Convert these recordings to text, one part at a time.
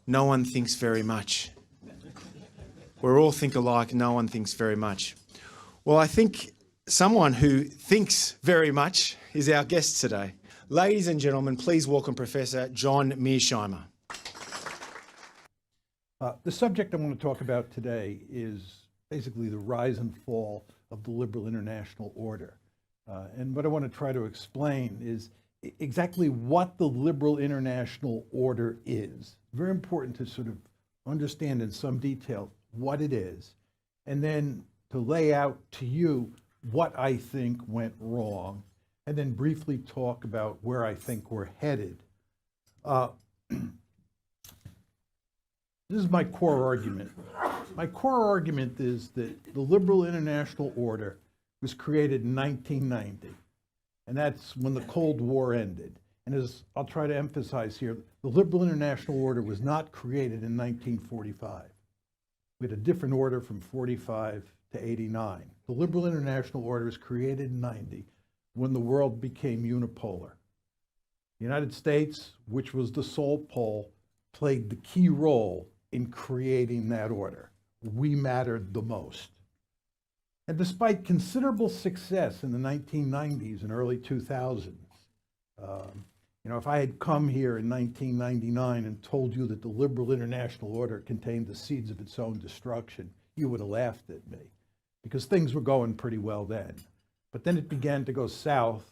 no one thinks very much. We're all think alike, no one thinks very much. Well, I think someone who thinks very much is our guest today. Ladies and gentlemen, please welcome Professor John MEARSHEIMER. The subject I want to talk about today is basically the rise and fall of the liberal international order. And what I want to try to explain is exactly what the liberal international order is. Very important to sort of understand in some detail what it is, and then to lay out to you what I think went wrong, and then briefly talk about where I think we're headed. This is my core argument. My core argument is that the liberal international order was created in 1990, and that's when the Cold War ended. And as I'll try to emphasize here, the liberal international order was not created in 1945. We had a different order from 45 to 89. The liberal international order was created in 90 when the world became unipolar. The United States, which was the sole pole, played the key role in creating that order. We mattered the most. And despite considerable success in the 1990s and early 2000s, if I had come here in 1999 and told you that the liberal international order contained the seeds of its own destruction, you would have laughed at me, because things were going pretty well then. But then it began to go south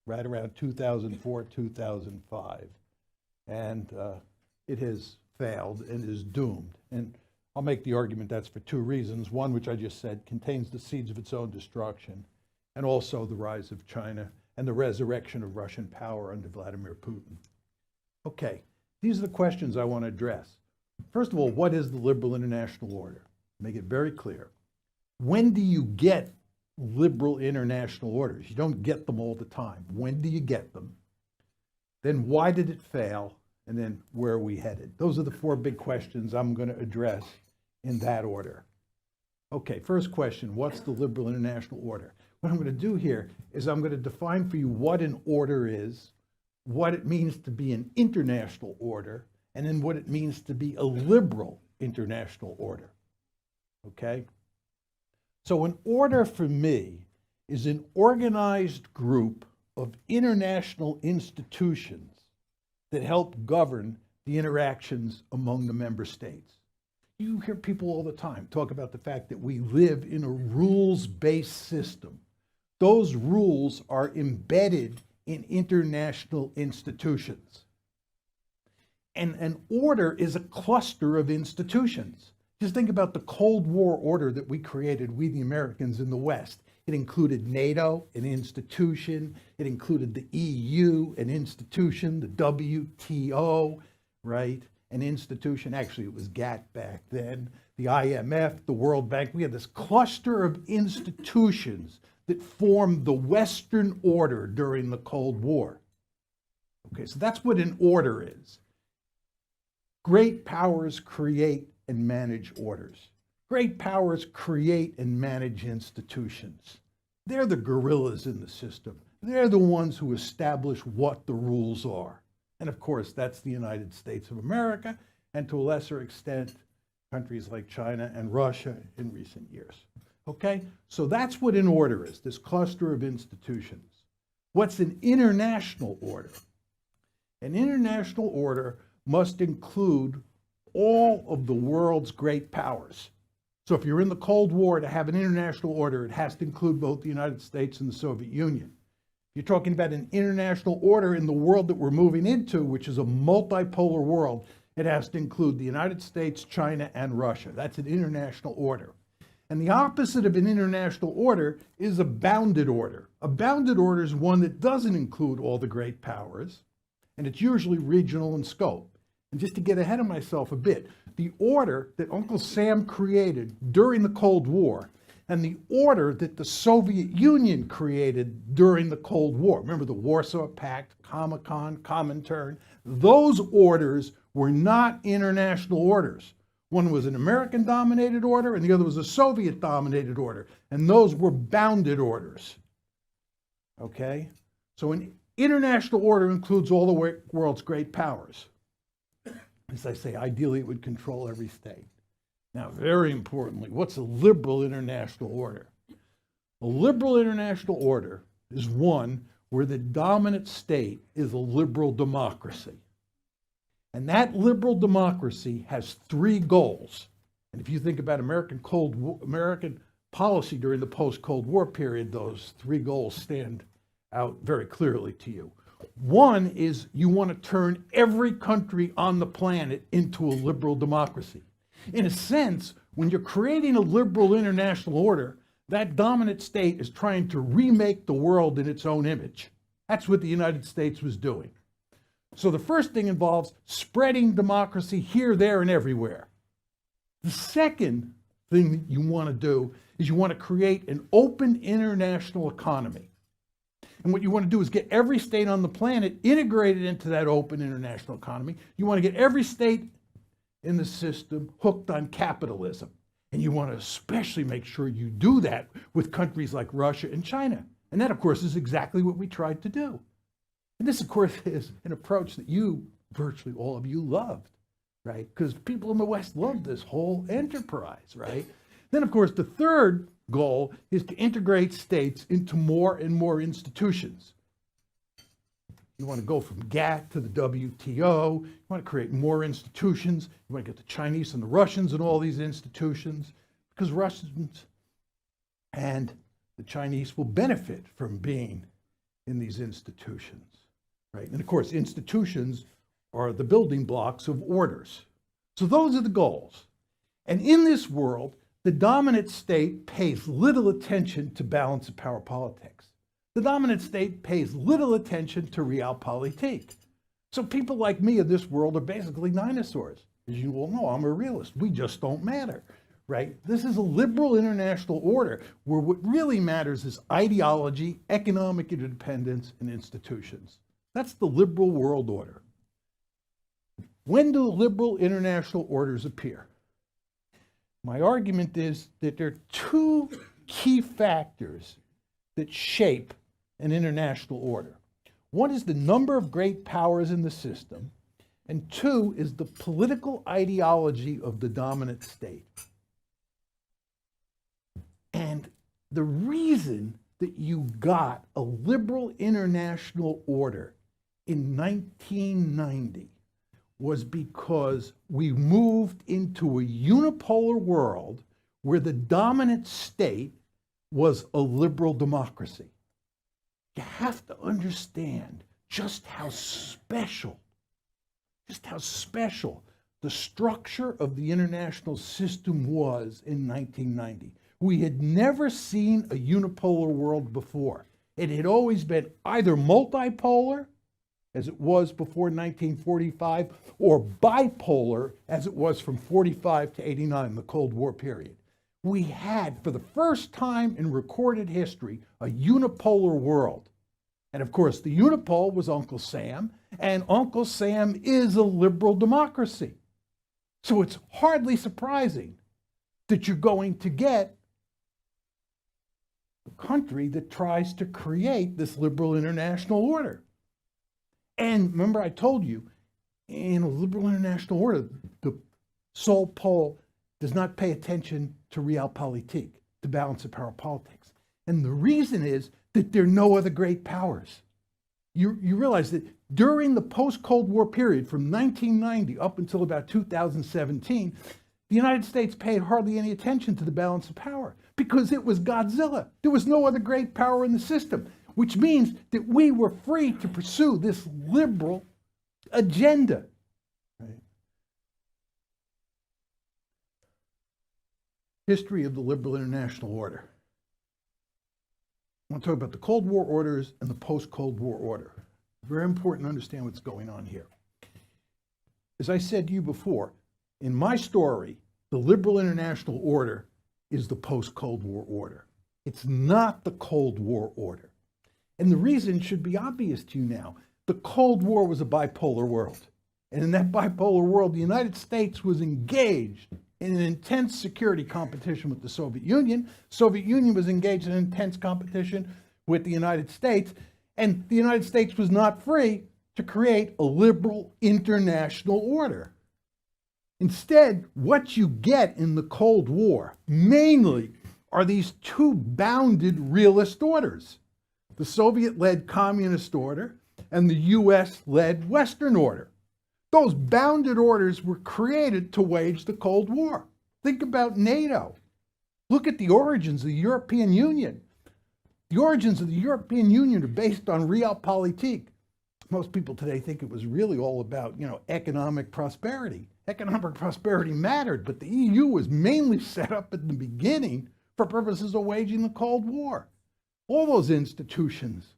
right around 2004, 2005, and it has failed and is doomed. And I'll make the argument that's for two reasons. One, which I just said, contains the seeds of its own destruction, and also the rise of China and the resurrection of Russian power under Vladimir Putin. Okay, these are the questions I want to address. First of all, what is the liberal international order? Make it very clear. When do you get liberal international orders? You don't get them all the time. When do you get them? Then why did it fail? And then where are we headed? Those are the four big questions I'm going to address in that order. Okay, first question, what's the liberal international order? What I'm going to do here is I'm going to define for you what an order is, what it means to be an international order, and then what it means to be a liberal international order. Okay? So an order for me is an organized group of international institutions that help govern the interactions among the member states. You hear people all the time talk about the fact that we live in a rules-based system. Those rules are embedded in international institutions. And an order is a cluster of institutions. Just think about the Cold War order that we created, we the Americans in the West. It included NATO, an institution. It included the EU, an institution, the WTO, right? An institution. Actually, it was GATT back then. The IMF, the World Bank. We had this cluster of institutions that formed the Western order during the Cold War. Okay, so that's what an order is. Great powers create and manage orders. Great powers create and manage institutions. They're the gorillas in the system. They're the ones who establish what the rules are. And of course, that's the United States of America, and to a lesser extent, countries like China and Russia in recent years. Okay, so that's what an order is, this cluster of institutions. What's an international order? An international order must include all of the world's great powers. So if you're in the Cold War, to have an international order, it has to include both the United States and the Soviet Union. You're talking about an international order in the world that we're moving into, which is a multipolar world. It has to include the United States, China, and Russia. That's an international order. And the opposite of an international order is a bounded order. A bounded order is one that doesn't include all the great powers, and it's usually regional in scope. And just to get ahead of myself a bit, the order that Uncle Sam created during the Cold War and the order that the Soviet Union created during the Cold War, remember the Warsaw Pact, Comecon, Comintern, those orders were not international orders. One was an American-dominated order, and the other was a Soviet-dominated order, and those were bounded orders. Okay? So an international order includes all the world's great powers. The as I say, ideally it would control every state. Now, very importantly, what's a liberal international order? A liberal international order is one where the dominant state is a liberal democracy. And that liberal democracy has three goals. And if you think about American policy during the post-Cold War period, those three goals stand out very clearly to you. One is you want to turn every country on the planet into a liberal democracy. In a sense, when you're creating a liberal international order, that dominant state is trying to remake the world in its own image. That's what the United States was doing. So the first thing involves spreading democracy here, there, and everywhere. The second thing that you want to do is you want to create an open international economy. And what you want to do is get every state on the planet integrated into that open international economy. You want to get every state in the system hooked on capitalism. And you want to especially make sure you do that with countries like Russia and China. And that, of course, is exactly what we tried to do. And this, of course, is an approach that you, virtually all of you, loved, right? Because people in the West loved this whole enterprise, right? Then, of course, the third goal is to integrate states into more and more institutions. You want to go from GATT to the WTO. You want to create more institutions. You want to get the Chinese and the Russians in all these institutions, because Russians and the Chinese will benefit from being in these institutions, right? And of course, institutions are the building blocks of orders. So those are the goals. And in this world, the dominant state pays little attention to balance of power politics. The dominant state pays little attention to realpolitik. So people like me in this world are basically dinosaurs. As you all know, I'm a realist. We just don't matter, right? This is a liberal international order where what really matters is ideology, economic independence, and institutions. That's the liberal world order. When do liberal international orders appear? My argument is that there are two key factors that shape an international order. One is the number of great powers in the system, and two is the political ideology of the dominant state. And the reason that you got a liberal international order in 1990 was because we moved into a unipolar world where the dominant state was a liberal democracy. You have to understand just how special the structure of the international system was in 1990. We had never seen a unipolar world before. It had always been either multipolar, as it was before 1945, or bipolar, as it was from 45 to 89, the Cold War period. We had, for the first time in recorded history, a unipolar world. And of course, the unipole was Uncle Sam, and Uncle Sam is a liberal democracy. So it's hardly surprising that you're going to get a country that tries to create this liberal international order. And remember, I told you, in a liberal international order, the sole pole does not pay attention to realpolitik, to balance of power politics. And the reason is that there are no other great powers. You realize that during the post-Cold War period, from 1990 up until about 2017, the United States paid hardly any attention to the balance of power because it was Godzilla. There was no other great power in the system, which means that we were free to pursue this liberal agenda. Right? History of the liberal international order. I want to talk about the Cold War orders and the post-Cold War order. Very important to understand what's going on here. As I said to you before, in my story, the liberal international order is the post-Cold War order. It's not the Cold War order. And the reason should be obvious to you now. The Cold War was a bipolar world. And in that bipolar world, the United States was engaged in an intense security competition with the Soviet Union. Soviet Union was engaged in an intense competition with the United States. And the United States was not free to create a liberal international order. Instead, what you get in the Cold War mainly are these two bounded realist orders, the Soviet-led communist order and the US-led Western order. Those bounded orders were created to wage the Cold War. Think about NATO. Look at the origins of the European Union. The origins of the European Union are based on realpolitik. Most people today think it was really all about, economic prosperity. Economic prosperity mattered, but the EU was mainly set up at the beginning for purposes of waging the Cold War. All those institutions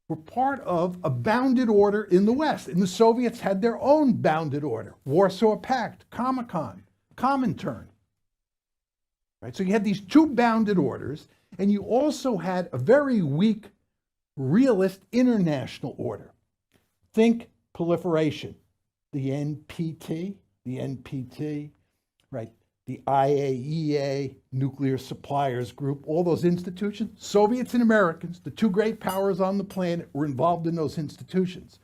were part of a bounded order in the West, and the Soviets had their own bounded order, Warsaw Pact, Comintern. Right? So you had these two bounded orders, and you also had a very weak realist international order. Think proliferation, the NPT, right? The IAEA, Nuclear Suppliers Group, all those institutions, Soviets and Americans, the two great powers on the planet, were involved in those institutions.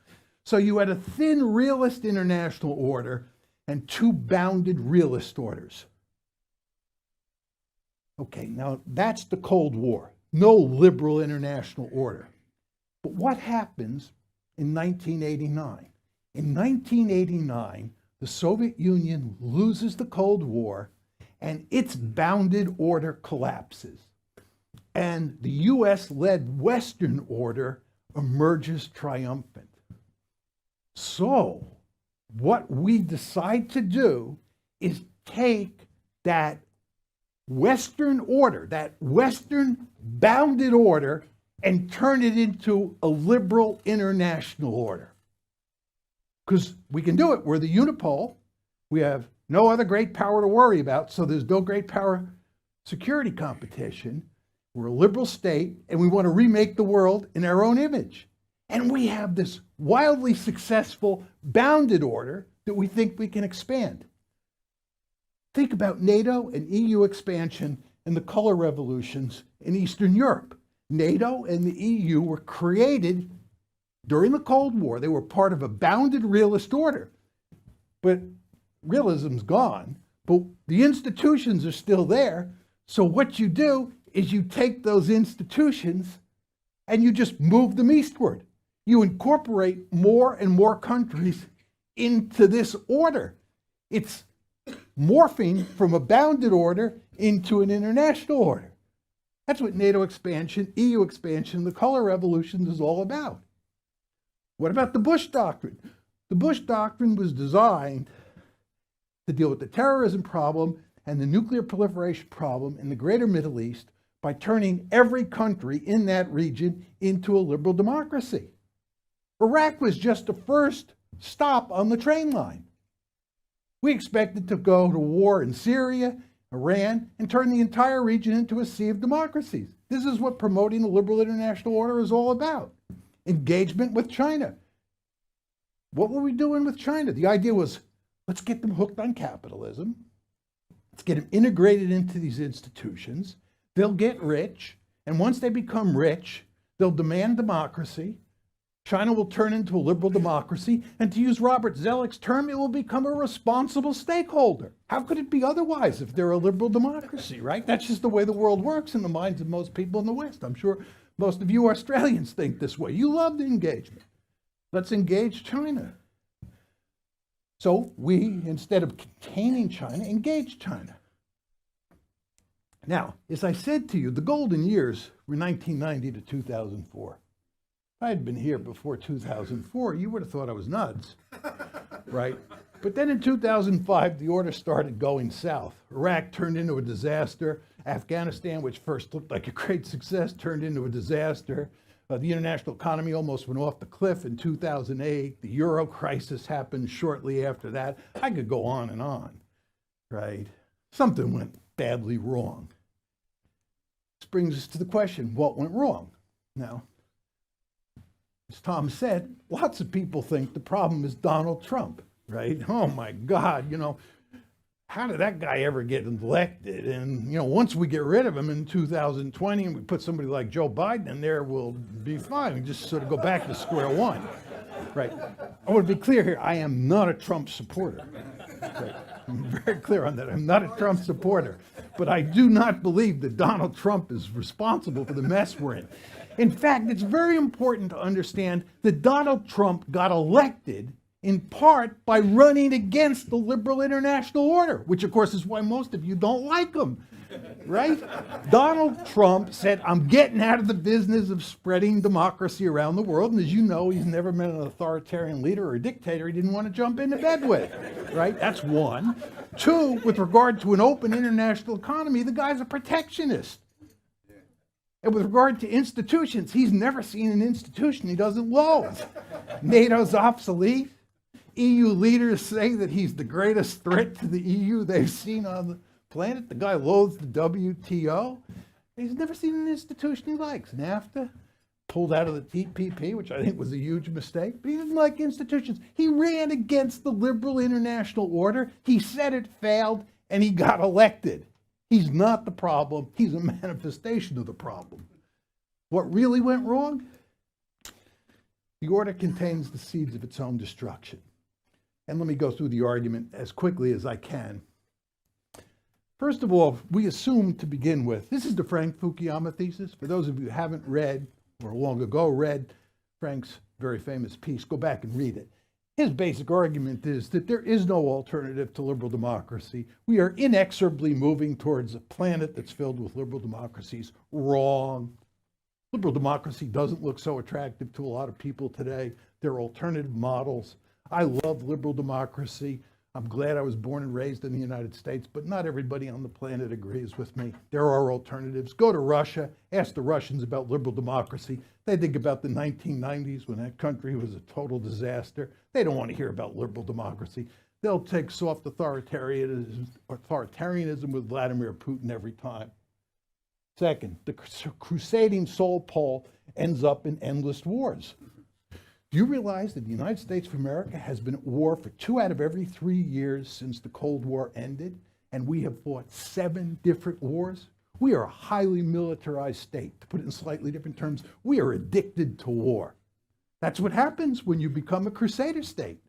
So you had a thin realist international order and two bounded realist orders. Okay, now that's the Cold War, no liberal international order. But what happens in 1989? In 1989, the Soviet Union loses the Cold War and its bounded order collapses. And the US-led Western order emerges triumphant. So what we decide to do is take that Western order, that Western bounded order, and turn it into a liberal international order. Because we can do it. We're the unipole. We have no other great power to worry about, so there's no great power security competition. We're a liberal state, and we want to remake the world in our own image. And we have this wildly successful bounded order that we think we can expand. Think about NATO and EU expansion and the color revolutions in Eastern Europe. NATO and the EU were created during the Cold War. They were part of a bounded realist order. But realism's gone, but the institutions are still there. So what you do is you take those institutions and you just move them eastward. You incorporate more and more countries into this order. It's morphing from a bounded order into an international order. That's what NATO expansion, EU expansion, the color revolution is all about. What about the Bush Doctrine? The Bush Doctrine was designed to deal with the terrorism problem and the nuclear proliferation problem in the greater Middle East by turning every country in that region into a liberal democracy. Iraq was just the first stop on the train line. We expected to go to war in Syria, Iran, and turn the entire region into a sea of democracies. This is what promoting the liberal international order is all about. Engagement with China. What were we doing with China? The idea was, let's get them hooked on capitalism. Let's get them integrated into these institutions. They'll get rich. And once they become rich, they'll demand democracy. China will turn into a liberal democracy. And to use Robert Zoellick's term, it will become a responsible stakeholder. How could it be otherwise if they're a liberal democracy, right? That's just the way the world works in the minds of most people in the West. I'm sure most of you Australians think this way. You love the engagement. Let's engage China. So we, instead of containing China, engaged China. Now, as I said to you, the golden years were 1990 to 2004. If I had been here before 2004, you would have thought I was nuts, right? But then in 2005, the order started going south. Iraq turned into a disaster. Afghanistan, which first looked like a great success, turned into a disaster. The international economy almost went off the cliff in 2008. The euro crisis happened shortly after that. I could go on, right? Something went badly wrong. This brings us to the question, what went wrong? Now, as Tom said, lots of people think the problem is Donald Trump, right? Oh my God, how did that guy ever get elected? And, once we get rid of him in 2020 and we put somebody like Joe Biden in there, we'll be fine. We just sort of go back to square one. Right. I want to be clear here. I am not a Trump supporter. Right. I'm very clear on that. I'm not a Trump supporter. But I do not believe that Donald Trump is responsible for the mess we're in. In fact, it's very important to understand that Donald Trump got elected in part by running against the liberal international order, which of course is why most of you don't like him, right? Donald Trump said, I'm getting out of the business of spreading democracy around the world. And as you know, he's never met an authoritarian leader or a dictator he didn't want to jump into bed with, right? That's one. Two, with regard to an open international economy, the guy's a protectionist. And with regard to institutions, he's never seen an institution he doesn't loathe. NATO's obsolete. EU leaders say that he's the greatest threat to the EU they've seen on the planet. The guy loathes the WTO. He's never seen an institution he likes. NAFTA, pulled out of the TPP, which I think was a huge mistake, but he didn't like institutions. He ran against the liberal international order. He said it failed, and he got elected. He's not the problem. He's a manifestation of the problem. What really went wrong? The order contains the seeds of its own destruction. And let me go through the argument as quickly as I can. First of all, we assume to begin with, this is the Frank Fukuyama thesis. For those of you who haven't read, or long ago read, Frank's very famous piece, go back and read it. His basic argument is that there is no alternative to liberal democracy. We are inexorably moving towards a planet that's filled with liberal democracies. Wrong. Liberal democracy doesn't look so attractive to a lot of people today. There are alternative models. I love liberal democracy. I'm glad I was born and raised in the United States, but not everybody on the planet agrees with me. There are alternatives. Go to Russia, ask the Russians about liberal democracy. They think about the 1990s when that country was a total disaster. They don't want to hear about liberal democracy. They'll take soft authoritarianism with Vladimir Putin every time. Second, the crusading Saul Paul ends up in endless wars. Do you realize that the United States of America has been at war for 2 out of every 3 years since the Cold War ended, and we have fought 7 different wars? We are a highly militarized state. To put it in slightly different terms, we are addicted to war. That's what happens when you become a crusader state.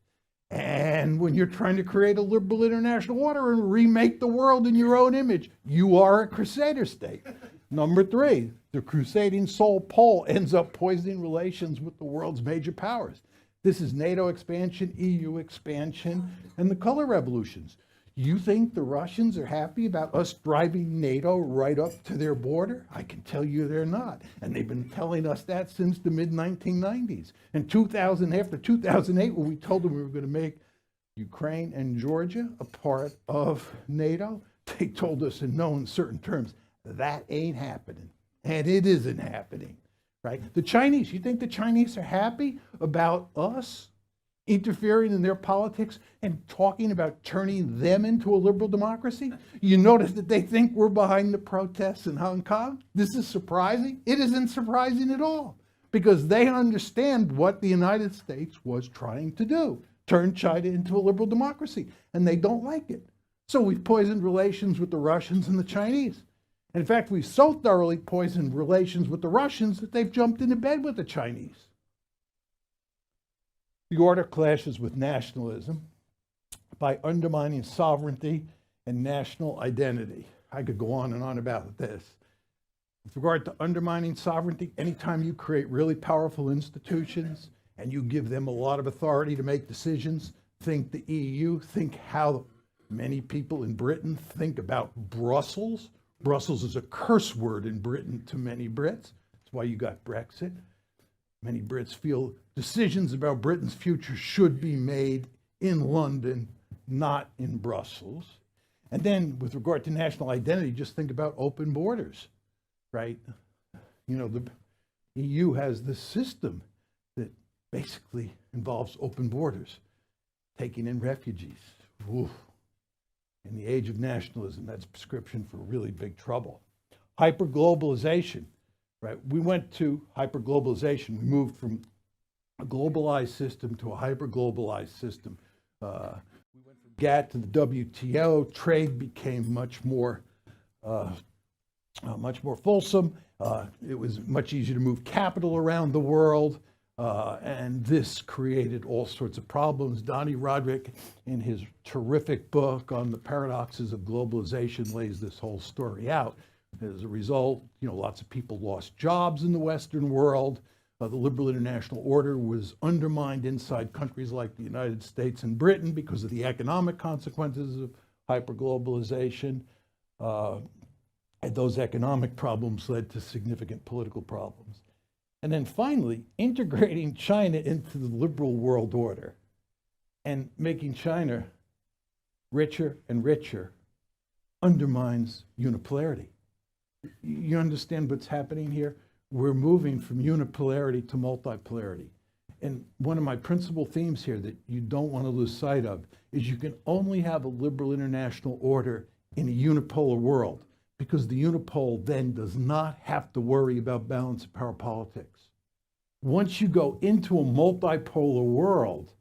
And when you're trying to create a liberal international order and remake the world in your own image, you are a crusader state. Number 3, the crusading Saul Paul ends up poisoning relations with the world's major powers. This is NATO expansion, EU expansion, and the color revolutions. You think the Russians are happy about us driving NATO right up to their border? I can tell you they're not. And they've been telling us that since the mid-1990s. In 2000, after 2008, when we told them we were going to make Ukraine and Georgia a part of NATO, they told us in no uncertain terms, that ain't happening. And it isn't happening, right? The Chinese, you think the Chinese are happy about us interfering in their politics and talking about turning them into a liberal democracy? You notice that they think we're behind the protests in Hong Kong? This is surprising? It isn't surprising at all, because they understand what the United States was trying to do, turn China into a liberal democracy, and they don't like it. So we've poisoned relations with the Russians and the Chinese. In fact, we've so thoroughly poisoned relations with the Russians that they've jumped into bed with the Chinese. The order clashes with nationalism by undermining sovereignty and national identity. I could go on and on about this. With regard to undermining sovereignty, anytime you create really powerful institutions and you give them a lot of authority to make decisions, think the EU, think how many people in Britain think about Brussels. Brussels is a curse word in Britain to many Brits. That's why you got Brexit. Many Brits feel decisions about Britain's future should be made in London, not in Brussels. And then with regard to national identity, just think about open borders, right? You know, the EU has this system that basically involves open borders, taking in refugees. Oof. In the age of nationalism, that's a prescription for really big trouble. Hyperglobalization, right? We went to hyperglobalization. We moved from a globalized system to a hyperglobalized system. We went from GATT to the WTO. Trade became much more fulsome. It was much easier to move capital around the world. And this created all sorts of problems. Donnie Roderick, in his terrific book on the paradoxes of globalization, lays this whole story out. As a result, lots of people lost jobs in the Western world. The liberal international order was undermined inside countries like the United States and Britain because of the economic consequences of hyperglobalization. And those economic problems led to significant political problems. And then finally, integrating China into the liberal world order and making China richer and richer undermines unipolarity. You understand what's happening here? We're moving from unipolarity to multipolarity. And one of my principal themes here that you don't want to lose sight of is you can only have a liberal international order in a unipolar world, because the unipole then does not have to worry about balance of power politics. Once you go into a multipolar world,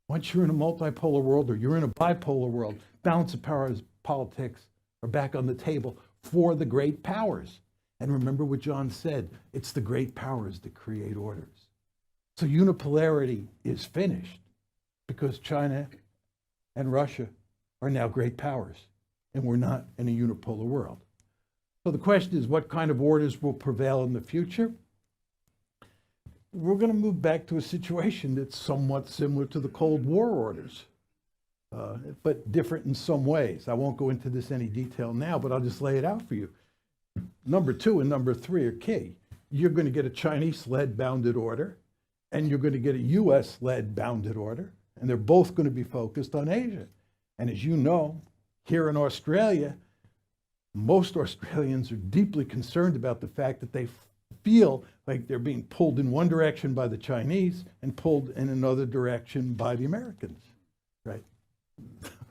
once you're in a multipolar world or you're in a bipolar world, balance of power politics are back on the table for the great powers. And remember what John said, it's the great powers that create orders. So unipolarity is finished because China and Russia are now great powers, and we're not in a unipolar world. So the question is, what kind of orders will prevail in the future? We're going to move back to a situation that's somewhat similar to the Cold War orders, but different in some ways. I won't go into this in any detail now, but I'll just lay it out for you. Number 2 and number 3 are key. You're going to get a Chinese-led bounded order, and you're going to get a US-led bounded order, and they're both going to be focused on Asia. And as you know, here in Australia, most Australians are deeply concerned about the fact that they feel like they're being pulled in one direction by the Chinese and pulled in another direction by the Americans, right?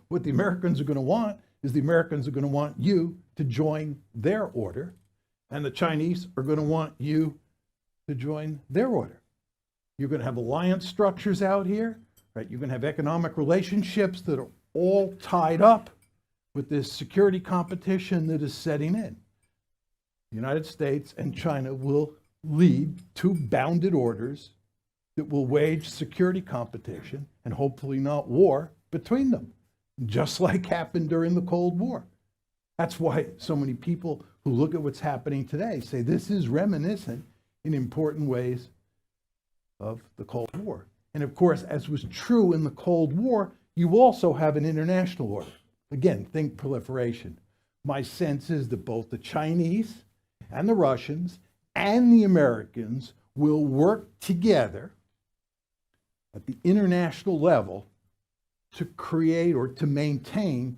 What the Americans are going to want is the Americans are going to want you to join their order, and the Chinese are going to want you to join their order. You're going to have alliance structures out here, right? You're going to have economic relationships that are all tied up with this security competition that is setting in. The United States and China will lead 2 bounded orders that will wage security competition and hopefully not war between them, just like happened during the Cold War. That's why so many people who look at what's happening today say this is reminiscent in important ways of the Cold War. And of course, as was true in the Cold War, you also have an international order. Again, think proliferation. My sense is that both the Chinese and the Russians and the Americans will work together at the international level to create or to maintain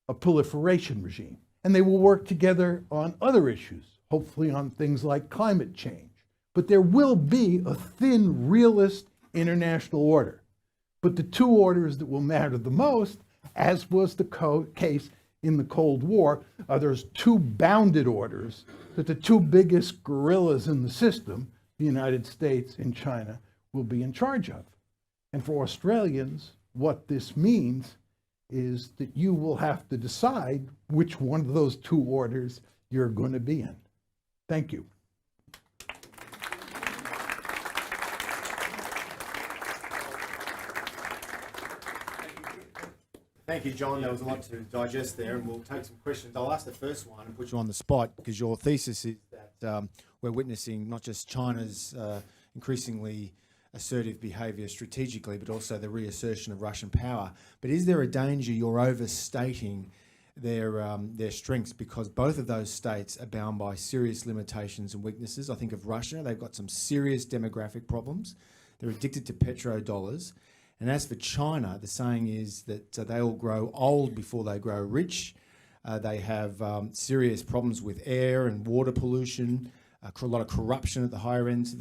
a proliferation regime. And they will work together on other issues, hopefully on things like climate change. But there will be a thin, realist international order. But the 2 orders that will matter the most, as was the case in the Cold War, are those 2 bounded orders that the 2 biggest gorillas in the system, the United States and China, will be in charge of. And for Australians, what this means is that you will have to decide which one of those 2 orders you're going to be in. Thank you. Thank you, John. There was a lot to digest there, and we'll take some questions. I'll ask the first one and put you on the spot, because your thesis is that we're witnessing not just China's increasingly assertive behaviour strategically, but also the reassertion of Russian power. But is there a danger you're overstating their strengths, because both of those states are bound by serious limitations and weaknesses? I think of Russia. They've got some serious demographic problems. They're addicted to petrodollars. And as for China, the saying is that they all grow old before they grow rich. They have serious problems with air and water pollution, a lot of corruption at the higher ends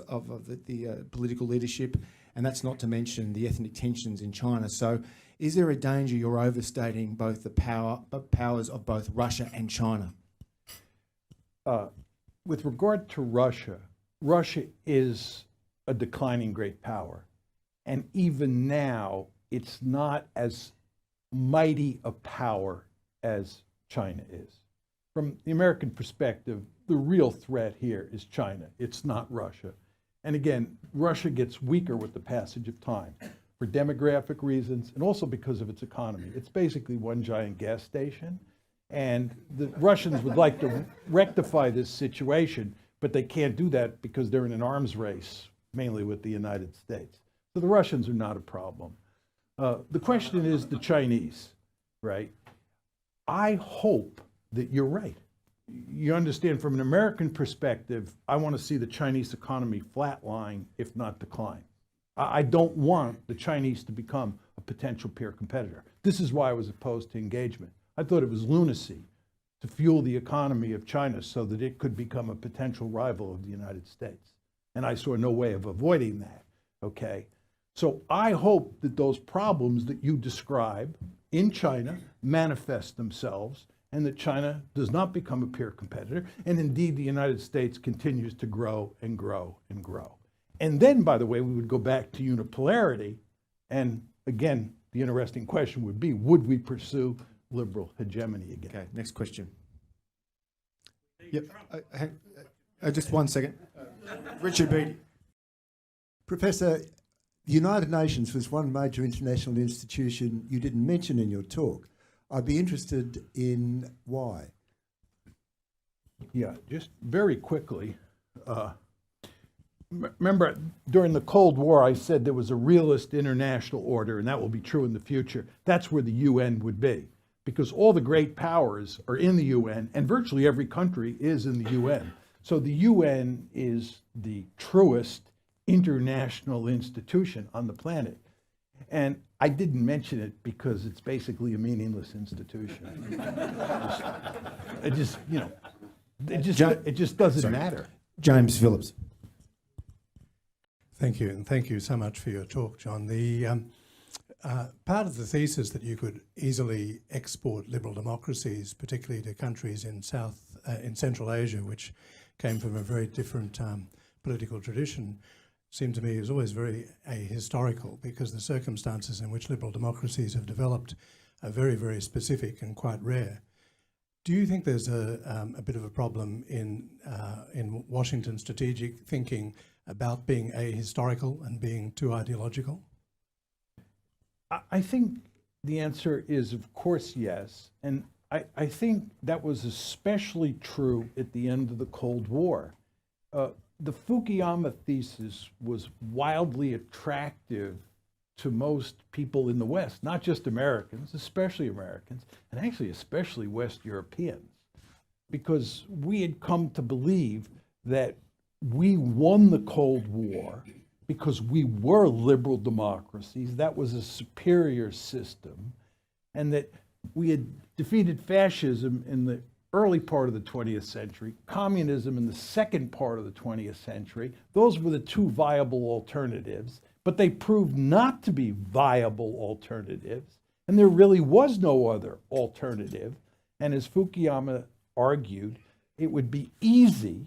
of the political leadership, and that's not to mention the ethnic tensions in China. So is there a danger you're overstating both the powers of both Russia and China? With regard to Russia, Russia is a declining great power. And even now, it's not as mighty a power as China is. From the American perspective, the real threat here is China. It's not Russia. And again, Russia gets weaker with the passage of time for demographic reasons and also because of its economy. It's basically one giant gas station. And the Russians would like to rectify this situation, but they can't do that because they're in an arms race, mainly with the United States. So the Russians are not a problem. The question is the Chinese, right? I hope that you're right. You understand, from an American perspective, I want to see the Chinese economy flatline, if not decline. I don't want the Chinese to become a potential peer competitor. This is why I was opposed to engagement. I thought it was lunacy to fuel the economy of China so that it could become a potential rival of the United States. And I saw no way of avoiding that, okay? So I hope that those problems that you describe in China manifest themselves and that China does not become a peer competitor, and indeed the United States continues to grow and grow and grow. And then, by the way, we would go back to unipolarity, and again, the interesting question would be, would we pursue liberal hegemony again? Okay, next question. Yep, just 1 second. Richard Beattie. Professor, the United Nations was one major international institution you didn't mention in your talk. I'd be interested in why. Yeah, just very quickly. Remember, during the Cold War, I said there was a realist international order, and that will be true in the future. That's where the UN would be, because all the great powers are in the UN, and virtually every country is in the UN. So the UN is the truest international institution on the planet. And I didn't mention it because it's basically a meaningless institution. It just doesn't matter. James Phillips. Thank you, and thank you so much for your talk, John. The part of the thesis that you could easily export liberal democracies, particularly to countries in Central Asia, which came from a very different political tradition, seemed to me is always very ahistorical, because the circumstances in which liberal democracies have developed are very, very specific and quite rare. Do you think there's a bit of a problem in Washington strategic thinking about being ahistorical and being too ideological? I think the answer is, of course, yes. And I think that was especially true at the end of the Cold War. The Fukuyama thesis was wildly attractive to most people in the West, not just Americans, especially Americans, and actually especially West Europeans, because we had come to believe that we won the Cold War because we were liberal democracies. That was a superior system, and that we had defeated fascism in the early part of the 20th century, communism in the second part of the 20th century. Those were the two viable alternatives, but they proved not to be viable alternatives, and there really was no other alternative. And as Fukuyama argued, it would be easy,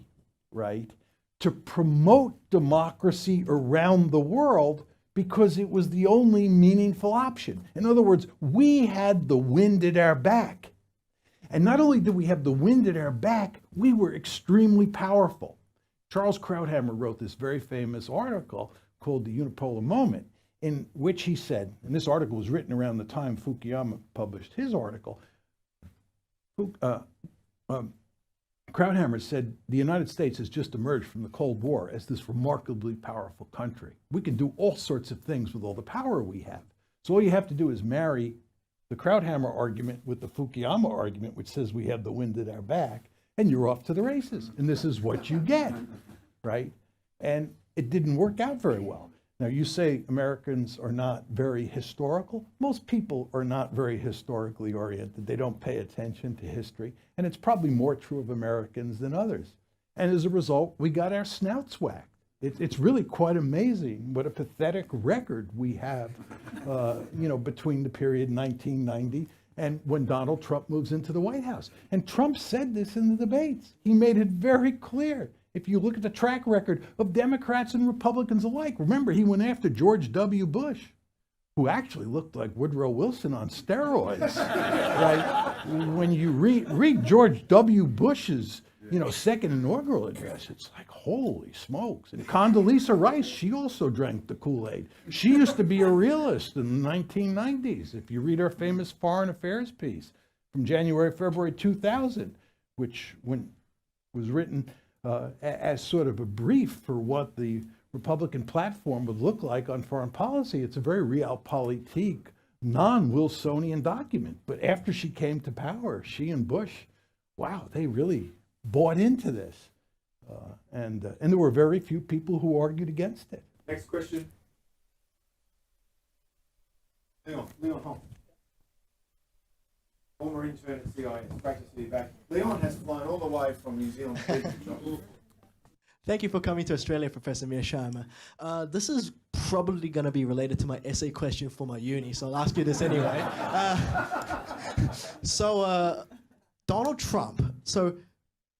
right, to promote democracy around the world because it was the only meaningful option. In other words, we had the wind at our back. And not only did we have the wind at our back, we were extremely powerful. Charles Krauthammer wrote this very famous article called The Unipolar Moment, in which he said, and this article was written around the time Fukuyama published his article, Krauthammer said, the United States has just emerged from the Cold War as this remarkably powerful country. We can do all sorts of things with all the power we have. So all you have to do is marry the Krauthammer argument with the Fukuyama argument, which says we have the wind at our back, and you're off to the races. And this is what you get, right? And it didn't work out very well. Now, you say Americans are not very historical. Most people are not very historically oriented. They don't pay attention to history. And it's probably more true of Americans than others. And as a result, we got our snouts whacked. It's really quite amazing what a pathetic record we have, between the period 1990 and when Donald Trump moves into the White House. And Trump said this in the debates. He made it very clear. If you look at the track record of Democrats and Republicans alike, remember, he went after George W. Bush, who actually looked like Woodrow Wilson on steroids, right? When you read George W. Bush's second inaugural address, it's like, holy smokes. And Condoleezza Rice, she also drank the Kool-Aid. She used to be a realist in the 1990s. If you read her famous foreign affairs piece from January, February 2000, which was written as sort of a brief for what the Republican platform would look like on foreign policy. It's a very realpolitik, non-Wilsonian document. But after she came to power, she and Bush, wow, they really bought into this. And there were very few people who argued against it. Next question. Leon, former intern at CIS. Great to see you back. Leon has flown all the way from New Zealand. Thank you for coming to Australia, Professor MEARSHEIMER. This is probably going to be related to my essay question for my uni, so I'll ask you this anyway. Donald Trump. So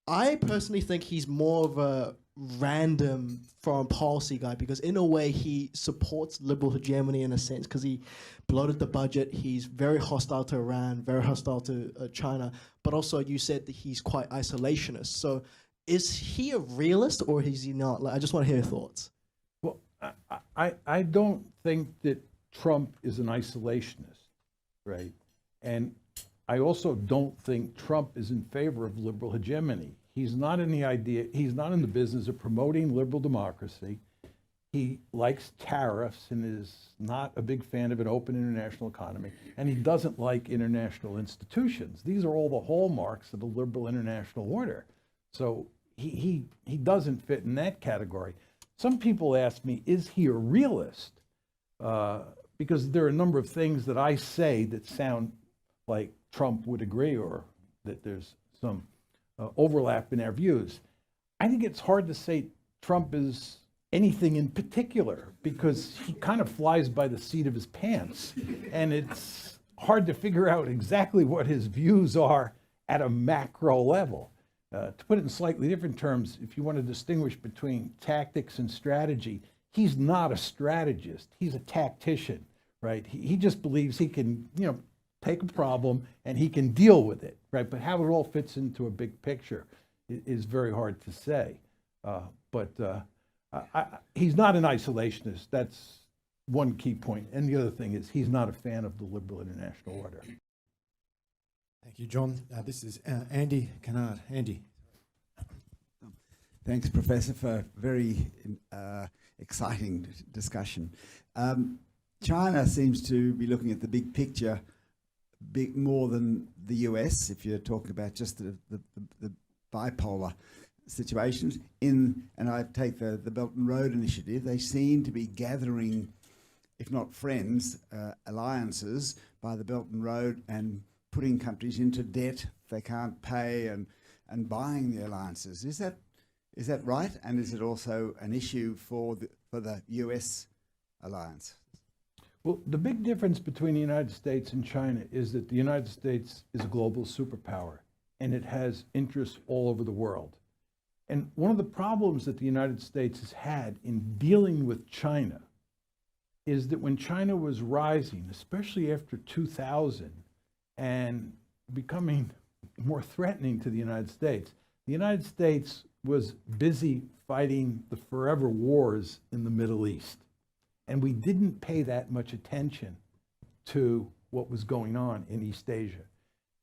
I personally think he's more of a random foreign policy guy, because in a way he supports liberal hegemony in a sense, because he bloated the budget. He's very hostile to Iran, very hostile to China, but also you said that he's quite isolationist. So is he a realist or is he not? Like, I just want to hear your thoughts. Well, I don't think that Trump is an isolationist, right? And I also don't think Trump is in favor of liberal hegemony. He's not in the business of promoting liberal democracy. He likes tariffs and is not a big fan of an open international economy. And he doesn't like international institutions. These are all the hallmarks of a liberal international order. So he doesn't fit in that category. Some people ask me, is he a realist? Because there are a number of things that I say that sound like Trump would agree, or that there's some overlap in our views. I think it's hard to say Trump is anything in particular, because he kind of flies by the seat of his pants, and it's hard to figure out exactly what his views are at a macro level. To put it in slightly different terms, if you want to distinguish between tactics and strategy, he's not a strategist, he's a tactician, right? He just believes he can, take a problem and he can deal with it, right? But how it all fits into a big picture is very hard to say. He's not an isolationist. That's one key point. And the other thing is he's not a fan of the liberal international order. Thank you, John. This is Andy Kennard. Andy. Thanks, Professor, for a very exciting discussion. China seems to be looking at the big picture more than the US, if you're talking about just the bipolar situations. And I take the Belt and Road Initiative, they seem to be gathering, if not friends, alliances by the Belt and Road, and putting countries into debt they can't pay, and buying the alliances. Is that right? And is it also an issue for the US alliance? Well, the big difference between the United States and China is that the United States is a global superpower, and it has interests all over the world. And one of the problems that the United States has had in dealing with China is that when China was rising, especially after 2000, and becoming more threatening to the United States was busy fighting the forever wars in the Middle East. And we didn't pay that much attention to what was going on in East Asia.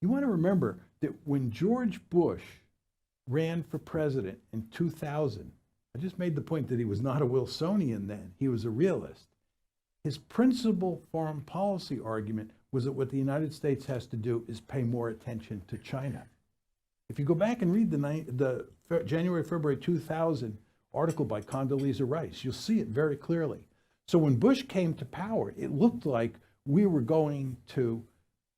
You want to remember that when George Bush ran for president in 2000, I just made the point that he was not a Wilsonian then, he was a realist. His principal foreign policy argument was that what the United States has to do is pay more attention to China. If you go back and read the January, February 2000 article by Condoleezza Rice, you'll see it very clearly. So when Bush came to power, it looked like we were going to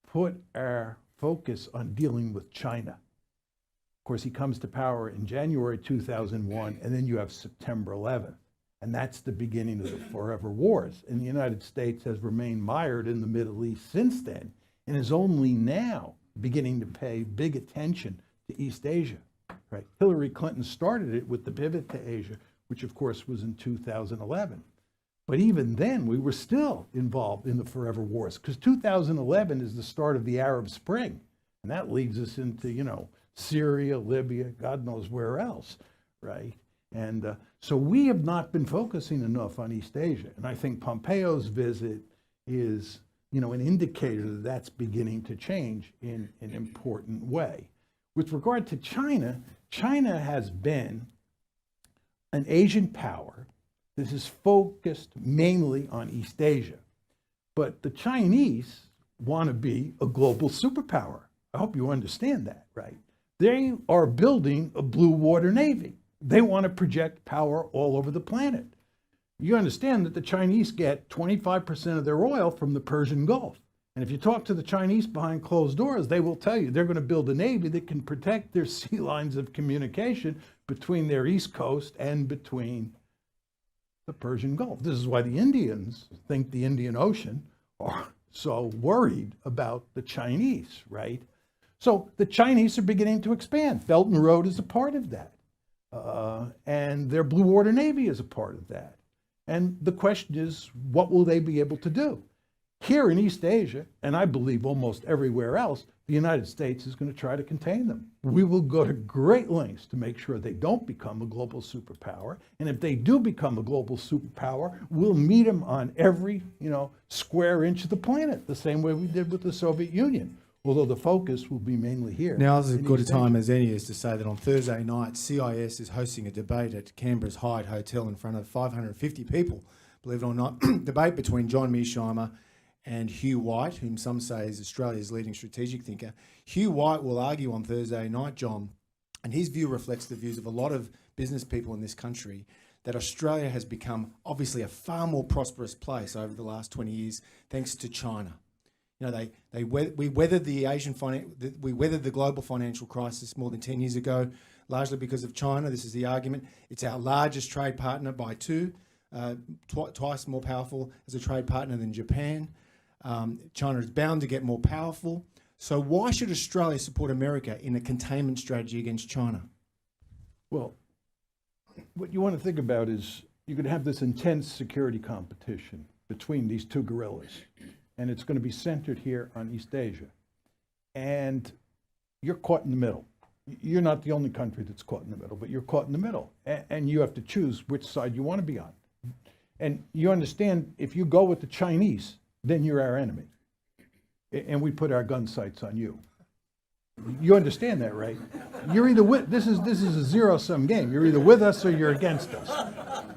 put our focus on dealing with China. Of course, he comes to power in January 2001, and then you have September 11th. And that's the beginning of the forever wars. And the United States has remained mired in the Middle East since then, and is only now beginning to pay big attention to East Asia, right? Hillary Clinton started it with the pivot to Asia, which of course was in 2011. But even then, we were still involved in the forever wars, because 2011 is the start of the Arab Spring. And that leads us into, Syria, Libya, God knows where else, right? And so we have not been focusing enough on East Asia. And I think Pompeo's visit is, an indicator that that's beginning to change in an important way. With regard to China, China has been an Asian power that is focused mainly on East Asia. But the Chinese want to be a global superpower. I hope you understand that, right? They are building a blue water navy. They want to project power all over the planet. You understand that the Chinese get 25% of their oil from the Persian Gulf. And if you talk to the Chinese behind closed doors, they will tell you they're going to build a navy that can protect their sea lines of communication between their east coast and between the Persian Gulf. This is why the Indians think the Indian Ocean are so worried about the Chinese, right? So the Chinese are beginning to expand. Belt and Road is a part of that. And their Blue Water Navy is a part of that. And the question is, what will they be able to do? Here in East Asia, and I believe almost everywhere else, the United States is going to try to contain them. We will go to great lengths to make sure they don't become a global superpower. And if they do become a global superpower, we'll meet them on every, square inch of the planet, the same way we did with the Soviet Union. Although the focus will be mainly here. Now is as in good a East time Asia. as any is to say that on Thursday night, CIS is hosting a debate at Canberra's Hyde Hotel in front of 550 people, believe it or not. Debate between John Mearsheimer and Hugh White, whom some say is Australia's leading strategic thinker. Hugh White will argue on Thursday night, John, and his view reflects the views of a lot of business people in this country, that Australia has become obviously a far more prosperous place over the last 20 years thanks to China. We weathered we weathered the global financial crisis more than 10 years ago, largely because of China. This is the argument. It's our largest trade partner by two, twice more powerful as a trade partner than Japan. China is bound to get more powerful. So why should Australia support America in a containment strategy against China? Well, what you want to think about is you could have this intense security competition between these two gorillas, and it's going to be centered here on East Asia. And you're caught in the middle. You're not the only country that's caught in the middle, but you're caught in the middle. And you have to choose which side you want to be on. And you understand, if you go with the Chinese, then you're our enemy. And we put our gun sights on you. You understand that, right? You're either with, this is a zero-sum game. You're either with us or you're against us.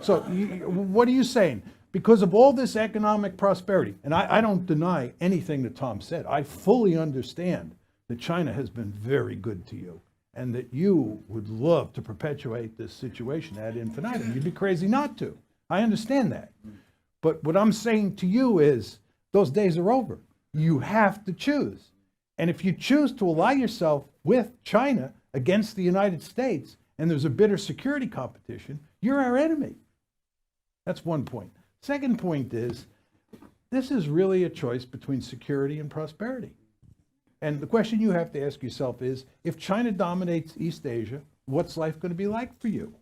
So what are you saying? Because of all this economic prosperity, and I don't deny anything that Tom said. I fully understand that China has been very good to you and that you would love to perpetuate this situation ad infinitum. You'd be crazy not to. I understand that. But what I'm saying to you is those days are over. You have to choose. And if you choose to ally yourself with China against the United States and there's a bitter security competition, you're our enemy. That's one point. Second point is, this is really a choice between security and prosperity. And the question you have to ask yourself is, if China dominates East Asia, what's life going to be like for you?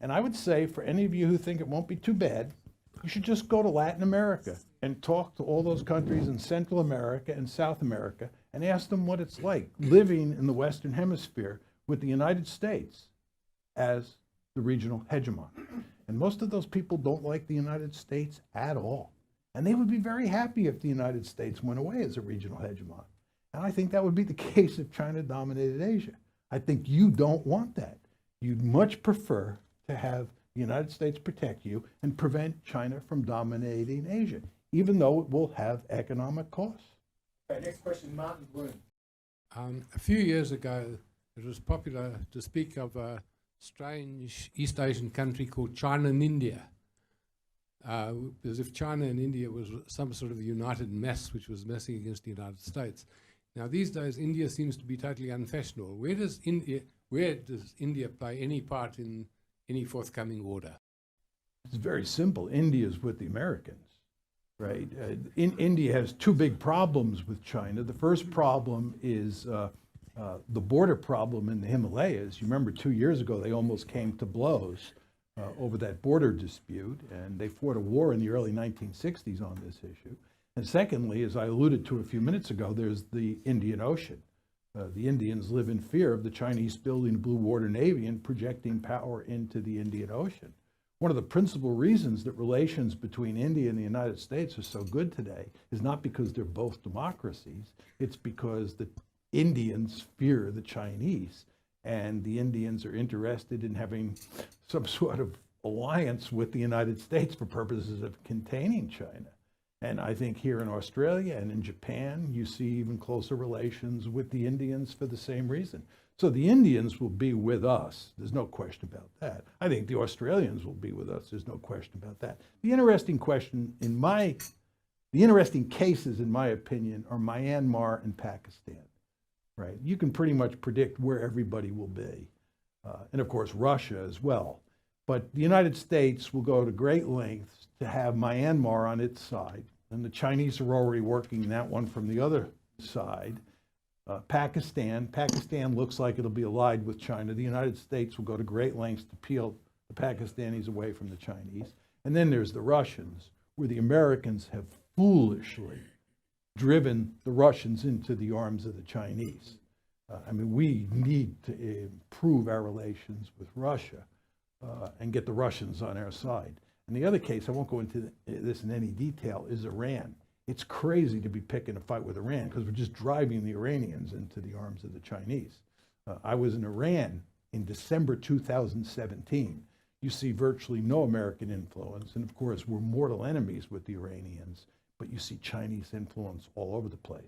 And I would say, for any of you who think it won't be too bad, you should just go to Latin America and talk to all those countries in Central America and South America and ask them what it's like living in the Western Hemisphere with the United States as the regional hegemon. And most of those people don't like the United States at all. And they would be very happy if the United States went away as a regional hegemon. And I think that would be the case if China dominated Asia. I think you don't want that. You'd much prefer to have the United States protect you and prevent China from dominating Asia, even though it will have economic costs. Okay, next question, Martin Bloom. A few years ago, it was popular to speak of a strange East Asian country called China and India, as if China and India was some sort of united mess which was messing against the United States. Now these days, India seems to be totally unfashionable. Where does India play any part in any forthcoming order? It's very simple. India's with the Americans, right? India has two big problems with China. The first problem is the border problem in the Himalayas. You remember 2 years ago, they almost came to blows over that border dispute, and they fought a war in the early 1960s on this issue. And secondly, as I alluded to a few minutes ago, there's the Indian Ocean. The Indians live in fear of the Chinese building a blue water navy and projecting power into the Indian Ocean. One of the principal reasons that relations between India and the United States are so good today is not because they're both democracies, it's because the Indians fear the Chinese, and the Indians are interested in having some sort of alliance with the United States for purposes of containing China. And I think here in Australia and in Japan, you see even closer relations with the Indians for the same reason. So the Indians will be with us. There's no question about that. I think the Australians will be with us. There's no question about that. The interesting cases, in my opinion, are Myanmar and Pakistan, right? You can pretty much predict where everybody will be. And of course, Russia as well. But the United States will go to great lengths to have Myanmar on its side. And the Chinese are already working that one from the other side. Pakistan looks like it'll be allied with China. The United States will go to great lengths to peel the Pakistanis away from the Chinese. And then there's the Russians, where the Americans have foolishly driven the Russians into the arms of the Chinese. I mean, we need to improve our relations with Russia and get the Russians on our side. And the other case, I won't go into this in any detail, is Iran. It's crazy to be picking a fight with Iran because we're just driving the Iranians into the arms of the Chinese. I was in Iran in December 2017. You see virtually no American influence. And of course, we're mortal enemies with the Iranians, but you see Chinese influence all over the place.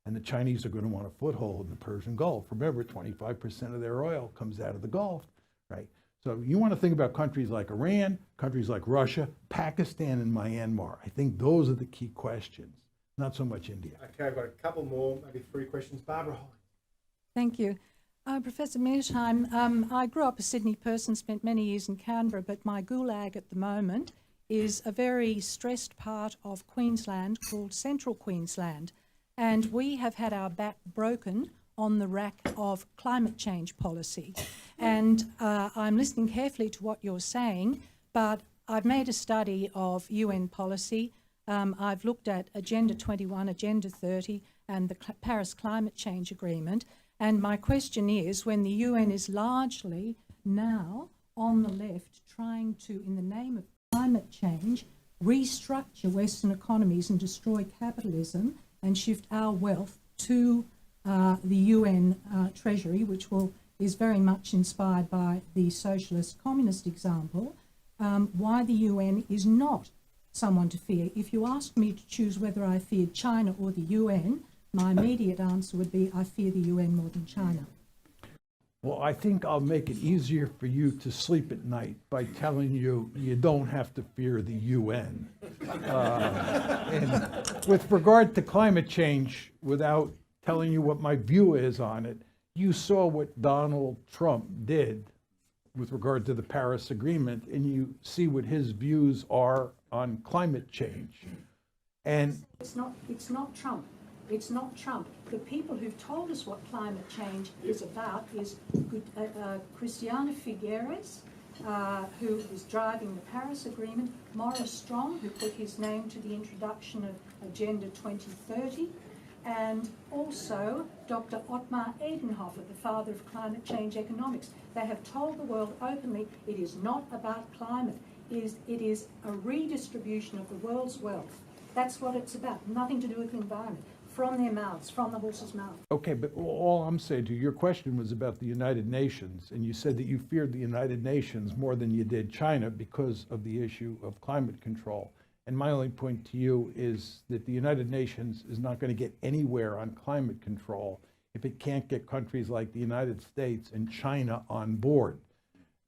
And the Chinese are going to want a foothold in the Persian Gulf. Remember, 25% of their oil comes out of the Gulf, right? So you want to think about countries like Iran, countries like Russia, Pakistan, and Myanmar. I think those are the key questions, not so much India. Okay, I've got a couple more, maybe 3 questions. Barbara Holly. Thank you. Professor Mearsheim, I grew up a Sydney person, spent many years in Canberra, but my gulag at the moment is a very stressed part of Queensland called Central Queensland. And we have had our back broken on the rack of climate change policy. And I'm listening carefully to what you're saying, but I've made a study of UN policy. I've looked at Agenda 21, Agenda 30, and the Paris Climate Change Agreement. And my question is, when the UN is largely now on the left trying to, in the name of climate change, restructure Western economies and destroy capitalism and shift our wealth to the UN Treasury, which is very much inspired by the socialist communist example, why the UN is not someone to fear. If you asked me to choose whether I feared China or the UN, my immediate answer would be I fear the UN more than China. Well, I think I'll make it easier for you to sleep at night by telling you you don't have to fear the UN. And with regard to climate change, without telling you what my view is on it, you saw what Donald Trump did with regard to the Paris Agreement, and you see what his views are on climate change. And It's not Trump. It's not Trump. The people who've told us what climate change is about is Christiana Figueres, who is driving the Paris Agreement, Maurice Strong, who put his name to the introduction of Agenda 2030, and also Dr. Ottmar Edenhofer, the father of climate change economics. They have told the world openly it is not about climate. It is a redistribution of the world's wealth. That's what it's about, nothing to do with the environment. From their mouths, from the horse's mouth. okay, but all I'm saying to you, your question was about the United Nations, and you said that you feared the United Nations more than you did China because of the issue of climate control. And my only point to you is that the United Nations is not going to get anywhere on climate control if it can't get countries like the United States and China on board.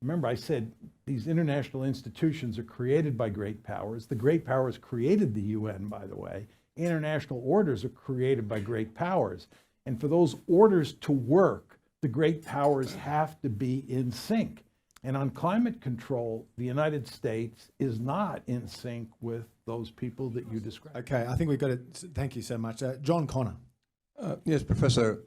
Remember, I said these international institutions are created by great powers. The great powers created the UN, by the way. International orders are created by great powers. And for those orders to work, the great powers have to be in sync. And on climate control, the United States is not in sync with those people that you described. Okay, I think we've got to, thank you so much. John Connor. Yes, Professor.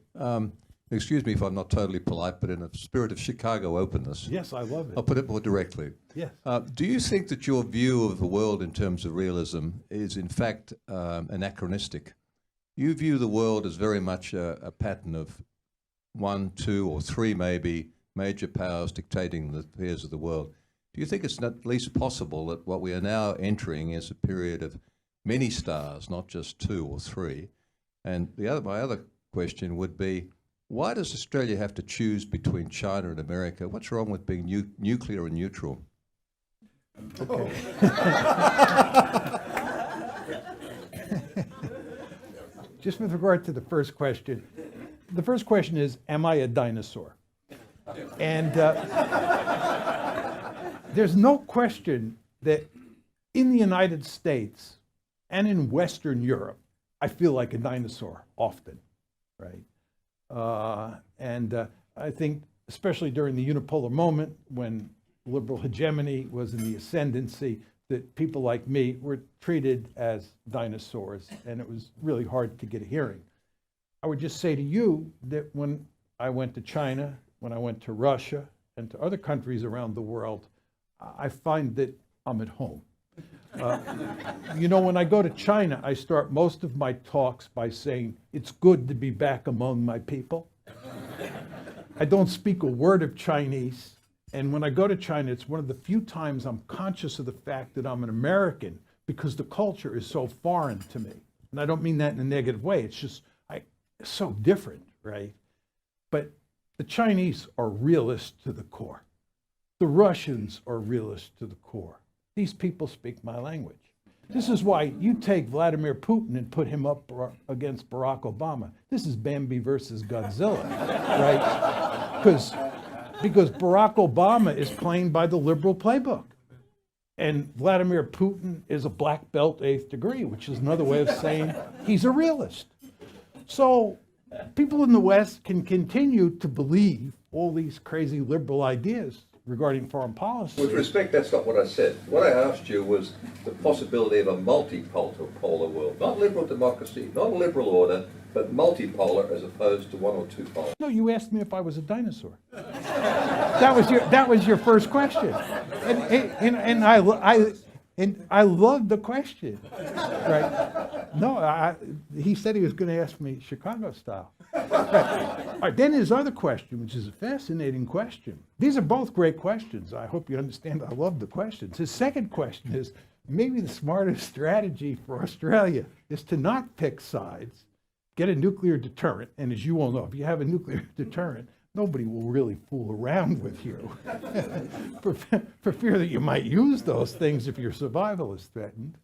Excuse me if I'm not totally polite, but in a spirit of Chicago openness. Yes, I love it. I'll put it more directly. Yes. Do you think that your view of the world in terms of realism is in fact anachronistic? You view the world as very much a pattern of one, two, or three maybe major powers dictating the affairs of the world. Do you think it's at least possible that what we are now entering is a period of many stars, not just two or three? And my other question would be, why does Australia have to choose between China and America? What's wrong with being nuclear and neutral? Okay. Just with regard to the first question is, am I a dinosaur? And there's no question that in the United States and in Western Europe, I feel like a dinosaur often, right? I think, especially during the unipolar moment when liberal hegemony was in the ascendancy, that people like me were treated as dinosaurs, and it was really hard to get a hearing. I would just say to you that when I went to China, when I went to Russia, and to other countries around the world, I find that I'm at home. You know, when I go to China, I start most of my talks by saying, it's good to be back among my people. I don't speak a word of Chinese. And when I go to China, it's one of the few times I'm conscious of the fact that I'm an American, because the culture is so foreign to me. And I don't mean that in a negative way. It's just it's so different, right? But the Chinese are realists to the core. The Russians are realists to the core. These people speak my language. This is why you take Vladimir Putin and put him up against Barack Obama. This is Bambi versus Godzilla, right? Because Barack Obama is playing by the liberal playbook. And Vladimir Putin is a black belt 8th degree, which is another way of saying he's a realist. So people in the West can continue to believe all these crazy liberal ideas regarding foreign policy. With respect, that's not what I said. What I asked you was the possibility of a multipolar world. Not liberal democracy, not a liberal order, but multipolar as opposed to one or two polar. No, you asked me if I was a dinosaur. That was your first question. And I loved the question, right? No, he said he was going to ask me Chicago style. Right. All right, then his other question, which is a fascinating question. These are both great questions. I hope you understand I love the questions. His second question is, maybe the smartest strategy for Australia is to not pick sides, get a nuclear deterrent, and as you all know, if you have a nuclear deterrent, nobody will really fool around with you for fear that you might use those things if your survival is threatened.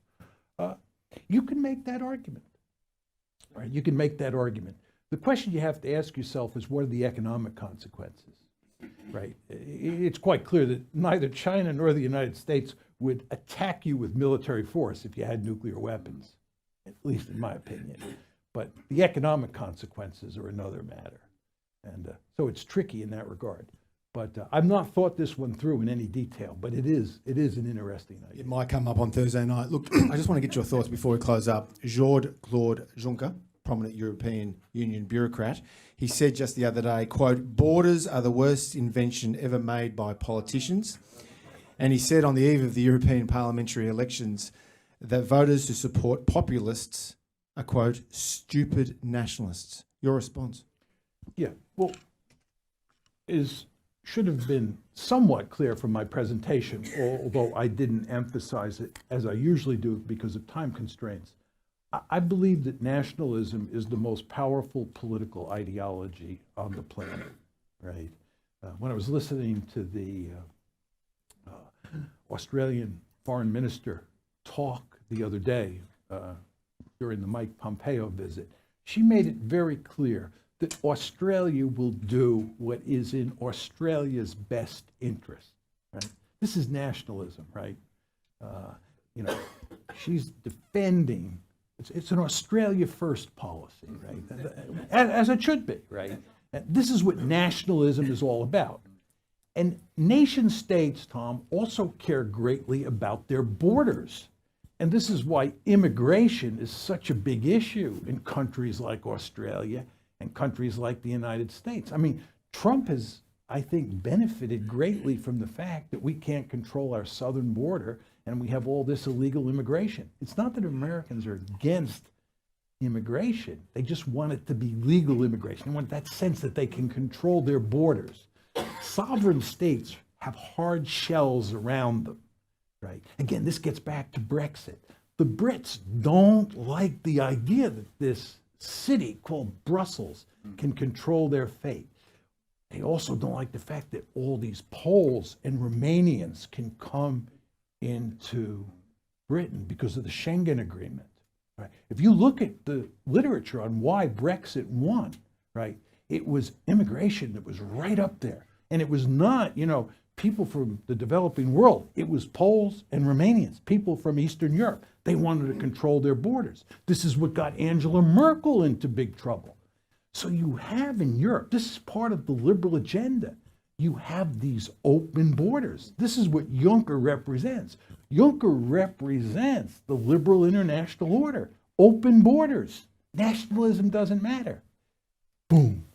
You can make that argument. Right? You can make that argument. The question you have to ask yourself is, what are the economic consequences? Right? It's quite clear that neither China nor the United States would attack you with military force if you had nuclear weapons, at least in my opinion. But the economic consequences are another matter. And so it's tricky in that regard. But I've not thought this one through in any detail, but it is an interesting idea. It might come up on Thursday night. Look, I just want to get your thoughts before we close up. Jean-Claude Juncker, prominent European Union bureaucrat, he said just the other day, quote, "Borders are the worst invention ever made by politicians." And he said on the eve of the European parliamentary elections that voters who support populists are, quote, "stupid nationalists." Your response? Yeah, well, should have been somewhat clear from my presentation, although I didn't emphasize it as I usually do because of time constraints. I believe that nationalism is the most powerful political ideology on the planet, right? When I was listening to the Australian foreign minister talk the other day during the Mike Pompeo visit, she made it very clear that Australia will do what is in Australia's best interest, right? This is nationalism, right? You know, she's defending, it's an Australia first policy, right? As it should be, right? And this is what nationalism is all about. And nation states, Tom, also care greatly about their borders. And this is why immigration is such a big issue in countries like Australia and countries like the United States. I mean, Trump has, I think, benefited greatly from the fact that we can't control our southern border and we have all this illegal immigration. It's not that Americans are against immigration. They just want it to be legal immigration. They want that sense that they can control their borders. Sovereign states have hard shells around them, right? Again, this gets back to Brexit. The Brits don't like the idea that this city called Brussels can control their fate. They also don't like the fact that all these Poles and Romanians can come into Britain because of the Schengen Agreement. Right? If you look at the literature on why Brexit won, right, it was immigration that was right up there. And it was not, people from the developing world. It was Poles and Romanians, people from Eastern Europe. They wanted to control their borders. This is what got Angela Merkel into big trouble. So you have in Europe, this is part of the liberal agenda. You have these open borders. This is what Juncker represents. Juncker represents the liberal international order. Open borders. Nationalism doesn't matter. Boom.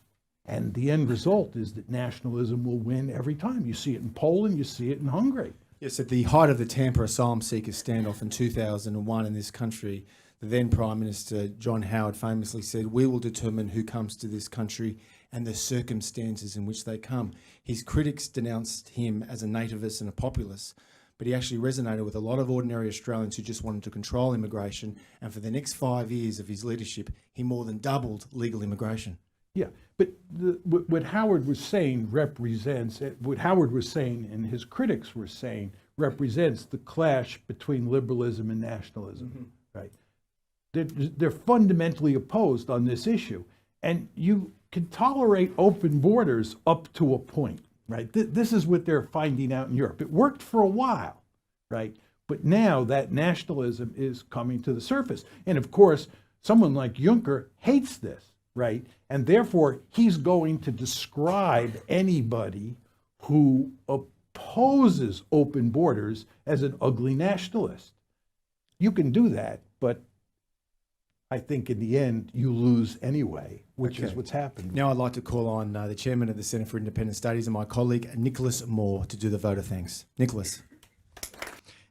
And the end result is that nationalism will win every time. You see it in Poland, you see it in Hungary. Yes, at the height of the Tampa asylum seekers standoff in 2001 in this country, the then Prime Minister John Howard famously said, "We will determine who comes to this country and the circumstances in which they come." His critics denounced him as a nativist and a populist, but he actually resonated with a lot of ordinary Australians who just wanted to control immigration. And for the next 5 years of his leadership, he more than doubled legal immigration. Yeah, but what Howard was saying represents, what Howard was saying and his critics were saying represents the clash between liberalism and nationalism, right? They're fundamentally opposed on this issue. And you can tolerate open borders up to a point, right? This is what they're finding out in Europe. It worked for a while, right? But now that nationalism is coming to the surface. And of course, someone like Juncker hates this, right? And therefore, he's going to describe anybody who opposes open borders as an ugly nationalist. You can do that, but I think in the end, you lose anyway, which is what's happened. Now I'd like to call on the Chairman of the Centre for Independent Studies and my colleague, Nicholas Moore, to do the vote of thanks. Nicholas.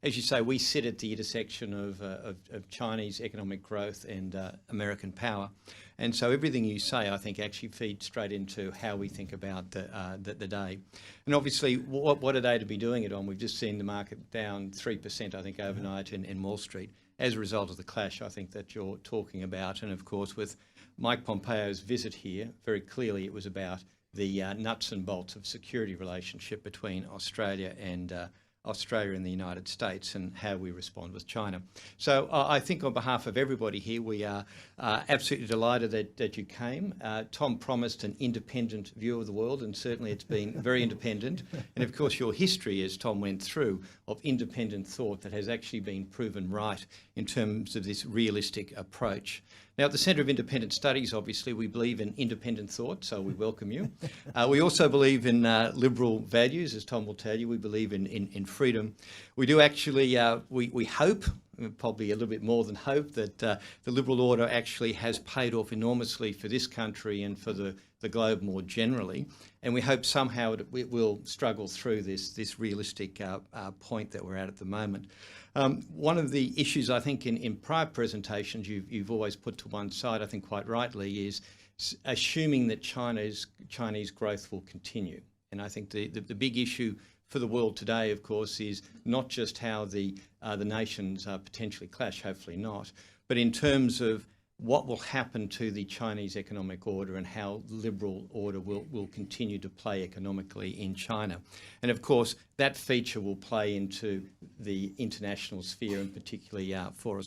As you say, we sit at the intersection of Chinese economic growth and American power. And so everything you say, I think, actually feeds straight into how we think about the day. And obviously, what a day to be doing it on. We've just seen the market down 3%, I think, overnight in Wall Street as a result of the clash, I think, that you're talking about. And of course, with Mike Pompeo's visit here, very clearly it was about the nuts and bolts of security relationship between Australia and the United States and how we respond with China. So I think on behalf of everybody here, we are absolutely delighted that you came. Tom promised an independent view of the world, and certainly it's been very independent. And of course, your history, as Tom went through, of independent thought that has actually been proven right in terms of this realistic approach. Now, at the Centre of Independent Studies, obviously, we believe in independent thought, so we welcome you. We also believe in liberal values, as Tom will tell you. We believe in freedom. We do actually, we hope, probably a little bit more than hope, that the liberal order actually has paid off enormously for this country and for the globe more generally. And we hope somehow it will struggle through this realistic point that we're at the moment. One of the issues, I think, in prior presentations you've always put to one side, I think quite rightly, is assuming that Chinese growth will continue. And I think the big issue for the world today, of course, is not just how the nations potentially clash, hopefully not, but in terms of what will happen to the Chinese economic order and how liberal order will continue to play economically in China. And of course, that feature will play into the international sphere, and particularly for us.